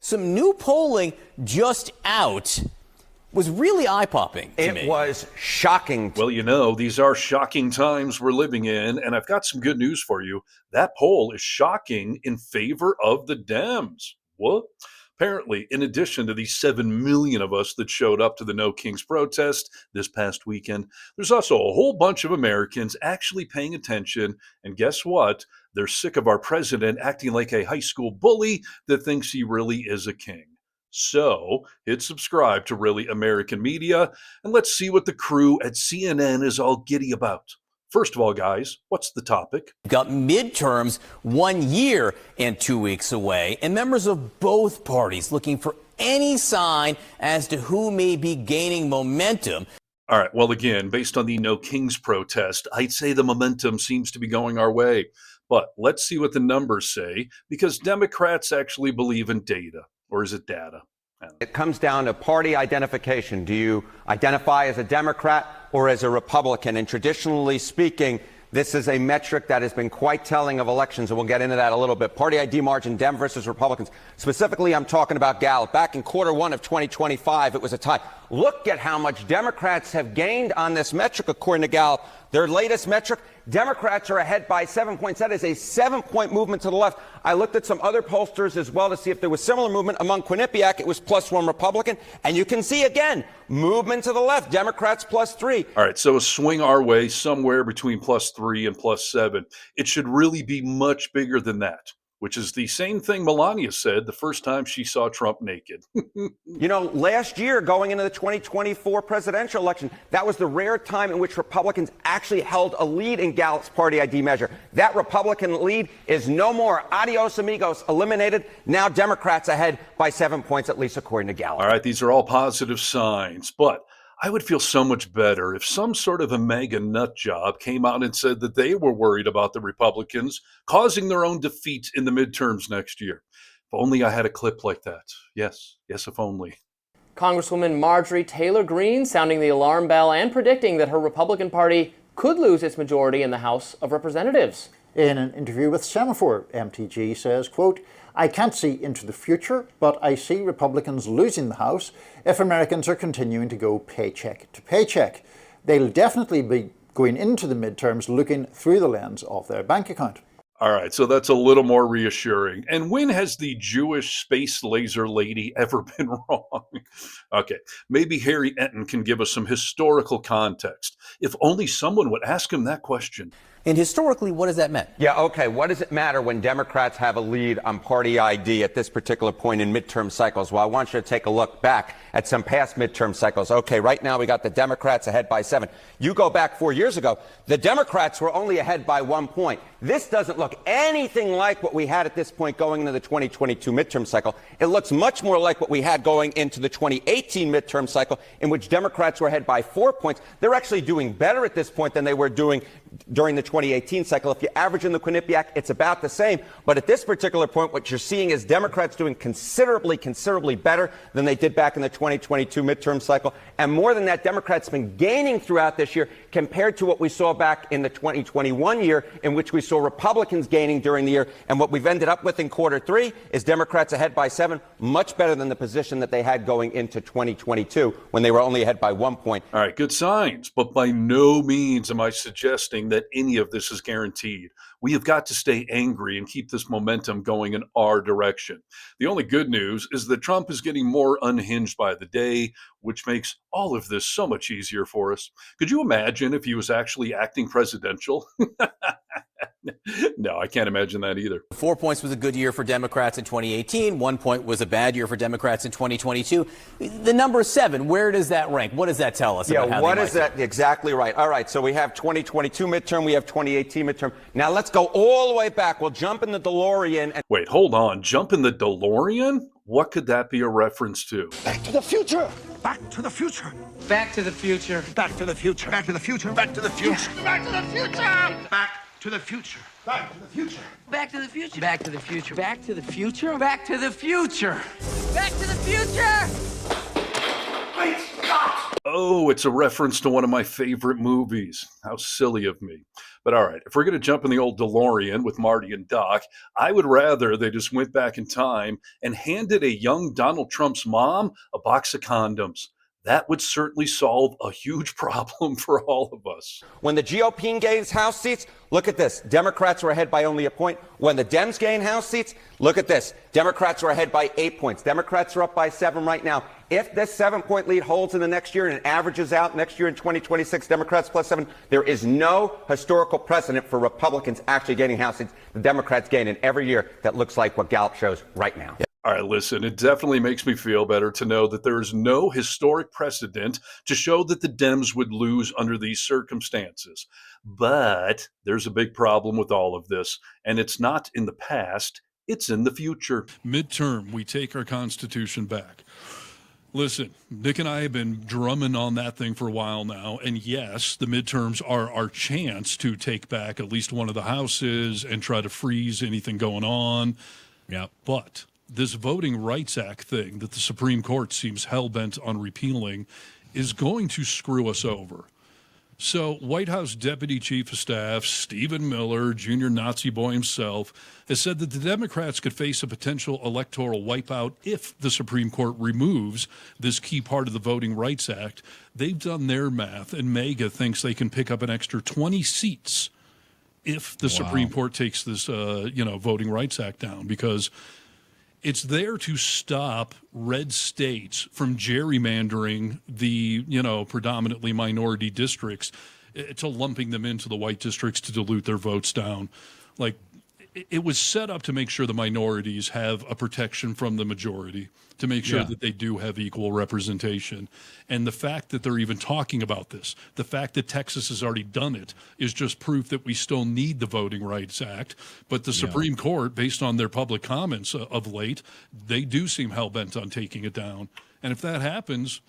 some new polling just out was really eye-popping to me. It was shocking. Well, you know, these are shocking times we're living in, and I've got some good news for you. That poll is shocking in favor of the Dems. What? Apparently, in addition to the 7 million of us that showed up to the No Kings protest this past weekend, there's also a whole bunch of Americans actually paying attention. And guess what? They're sick of our president acting like a high school bully that thinks he really is a king. So hit subscribe to Really American Media, and let's see what the crew at CNN is all giddy about. First of all, guys, what's the topic? We've got midterms 1 year and 2 weeks away, and members of both parties looking for any sign as to who may be gaining momentum. All right, well, again, based on the No Kings protest, I'd say the momentum seems to be going our way. But let's see what the numbers say, because Democrats actually believe in data. Or is it data? It comes down to party identification. Do you identify as a Democrat or as a Republican? And traditionally speaking, this is a metric that has been quite telling of elections, and we'll get into that a little bit. Party ID margin, Dem versus Republicans. Specifically, I'm talking about Gallup. Back in Q1 of 2025, it was a tie. Look at how much Democrats have gained on this metric, according to Gallup. Their latest metric, Democrats are ahead by 7 points. That is a 7-point movement to the left. I looked at some other pollsters as well to see if there was similar movement. Among Quinnipiac, it was +1 Republican. And you can see, again, movement to the left, Democrats +3. All right, so a swing our way somewhere between +3 and +7. It should really be much bigger than that, which is the same thing Melania said the first time she saw Trump naked. You know, last year, going into the 2024 presidential election, that was the rare time in which Republicans actually held a lead in Gallup's party ID measure. That Republican lead is no more. Adios, amigos, eliminated. Now Democrats ahead by 7 points, at least according to Gallup. All right, these are all positive signs, but I would feel so much better if some sort of a mega nut job came out and said that they were worried about the Republicans causing their own defeat in the midterms next year. If only I had a clip like that. Yes, if only. Congresswoman Marjorie Taylor Greene sounding the alarm bell and predicting that her Republican Party could lose its majority in the House of Representatives. In an interview with Semaphore, MTG says, quote, "I can't see into the future, but I see Republicans losing the House if Americans are continuing to go paycheck to paycheck. They'll definitely be going into the midterms looking through the lens of their bank account." All right, so that's a little more reassuring. And when has the Jewish space laser lady ever been wrong? Okay, maybe Harry Enten can give us some historical context. If only someone would ask him that question. And historically, what does that mean? Yeah, okay. What does it matter when Democrats have a lead on party ID at this particular point in midterm cycles? Well, I want you to take a look back at some past midterm cycles. Okay, right now we got the Democrats ahead by 7. You go back 4 years ago, the Democrats were only ahead by 1 point. This doesn't look anything like what we had at this point going into the 2022 midterm cycle. It looks much more like what we had going into the 2018 midterm cycle, in which Democrats were ahead by 4 points. They're actually doing better at this point than they were doing during the 2018 cycle. If you average in the Quinnipiac, it's about the same. But at this particular point, what you're seeing is Democrats doing considerably better than they did back in the 2022 midterm cycle. And more than that, Democrats have been gaining throughout this year compared to what we saw back in the 2021 year, in which we saw Republicans gaining during the year. And what we've ended up with in Q3 is Democrats ahead by 7, much better than the position that they had going into 2022 when they were only ahead by 1 point. All right, good signs, but by no means am I suggesting that any of this is guaranteed. We have got to stay angry and keep this momentum going in our direction. The only good news is that Trump is getting more unhinged by the day, which makes all of this so much easier for us. Could you imagine if he was actually acting presidential? No, I can't imagine that either. 4 points was a good year for Democrats in 2018. 1 point was a bad year for Democrats in 2022. The number 7, where does that rank? What does that tell us about how what is that? Exactly right. All right, so we have 2022 midterm, we have 2018 midterm. Now let's go all the way back. We'll jump in the DeLorean. And wait, hold on. Jump in the DeLorean? What could that be a reference to? Back to the future. Back to the future. Back to the future. Back to the future. Back to the future. Back to the future. Back to the future. Back to the future. Back to the future. Back to the future. Back to the future. Back to the future. Back to the future. Back to the future. Wait, stop. Oh, it's a reference to one of my favorite movies. How silly of me. But all right, if we're going to jump in the old DeLorean with Marty and Doc, I would rather they just went back in time and handed a young Donald Trump's mom a box of condoms. That would certainly solve a huge problem for all of us. When the GOP gains House seats, look at this. Democrats are ahead by only a point. When the Dems gain House seats, look at this. Democrats are ahead by 8 points. Democrats are up by 7 right now. If this 7-point lead holds in the next year and it averages out next year in 2026, Democrats plus 7, there is no historical precedent for Republicans actually gaining House seats. The Democrats gain in every year that looks like what Gallup shows right now. All right, listen, it definitely makes me feel better to know that there is no historic precedent to show that the Dems would lose under these circumstances. But there's a big problem with all of this, and it's not in the past, it's in the future. Midterm, we take our Constitution back. Listen, Nick and I have been drumming on that thing for a while now, and yes, the midterms are our chance to take back at least one of the houses and try to freeze anything going on. Yeah, but this Voting Rights Act thing that the Supreme Court seems hell-bent on repealing is going to screw us over. So White House Deputy Chief of Staff Stephen Miller, junior Nazi boy himself, has said that the Democrats could face a potential electoral wipeout if the Supreme Court removes this key part of the Voting Rights Act. They've done their math, and MAGA thinks they can pick up an extra 20 seats if the Supreme Court takes this, Voting Rights Act down, because it's there to stop red states from gerrymandering the, predominantly minority districts to lumping them into the white districts to dilute their votes down. Like, it was set up to make sure the minorities have a protection from the majority, to make sure that they do have equal representation. And the fact that they're even talking about this, the fact that Texas has already done it, is just proof that we still need the Voting Rights Act. But the Supreme Court, based on their public comments of late, they do seem hell-bent on taking it down. And if that happens,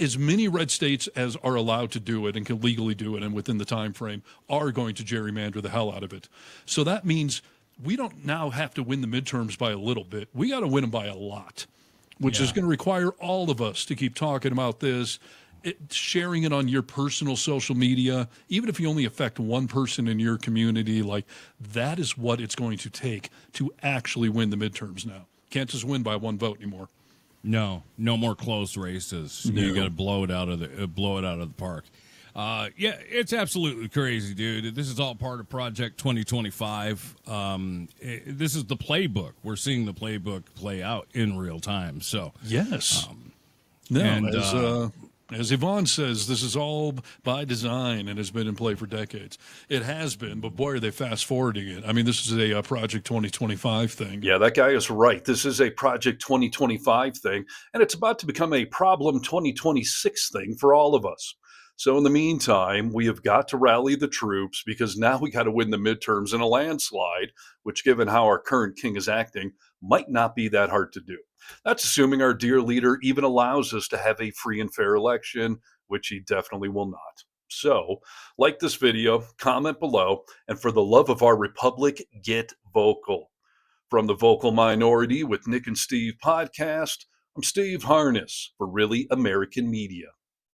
as many red states as are allowed to do it and can legally do it and within the time frame are going to gerrymander the hell out of it. So that means we don't now have to win the midterms by a little bit. We got to win them by a lot, which is going to require all of us to keep talking about this, sharing it on your personal social media, even if you only affect one person in your community. Like, that is what it's going to take to actually win the midterms now. Can't just win by one vote anymore. No more close races. No. You got to blow it out of the park. It's absolutely crazy, dude. This is all part of Project 2025. This is the playbook. We're seeing the playbook play out in real time. So yes, as Yvonne says, this is all by design and has been in play for decades. It has been, but boy, are they fast forwarding it. I mean, this is a Project 2025 thing. Yeah, that guy is right. This is a Project 2025 thing, and it's about to become a Problem 2026 thing for all of us. So in the meantime, we have got to rally the troops, because now we got to win the midterms in a landslide, which, given how our current king is acting, might not be that hard to do. That's assuming our dear leader even allows us to have a free and fair election, which he definitely will not. So, like this video, comment below, and for the love of our republic, get vocal. From the Vocal Minority with Nick and Steve podcast, I'm Steve Harness for Really American Media.